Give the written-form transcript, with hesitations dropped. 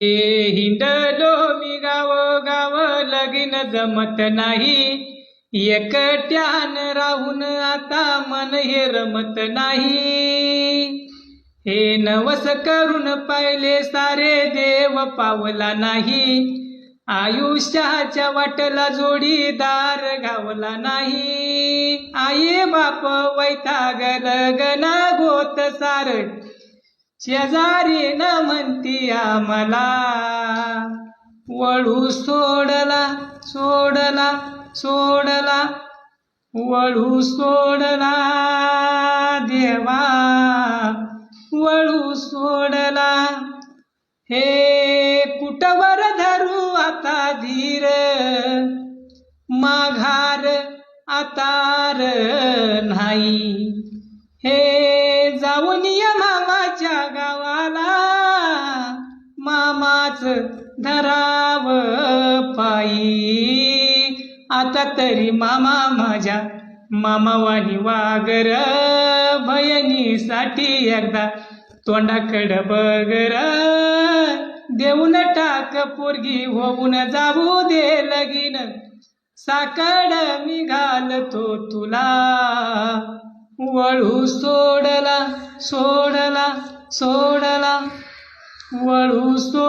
हिंडलो मी गाव गाव लगीन जमत नाही, एकट्यान राहून आता मन हे रमत नाही. हे नवस करून पाहिले सारे देव पावला नाही, आयुष्याच्या वाटला जोडीदार गावला नाही. आई बाप वैतागल गना गोत सार, शेजारी न म्हणती आम्हाला. वळू सोडला सोडला सोडला, वळू सोडला देवा, वळू सोडला. हे कुटवर धरू आता धीर, माघार आतार नाही. हे जाऊन ये मामाच्या गावाला, मामाच धराव पायी. आता तरी मामा माझ्या मामावानी वागर, बहिणीसाठी एकदा तोंडाकडं बगर. देऊन टाक पोरगी होऊन जाऊ दे लगीन, साकड मी घालतो तुला. वळू सोडला सोडला सोडला, वळू सोड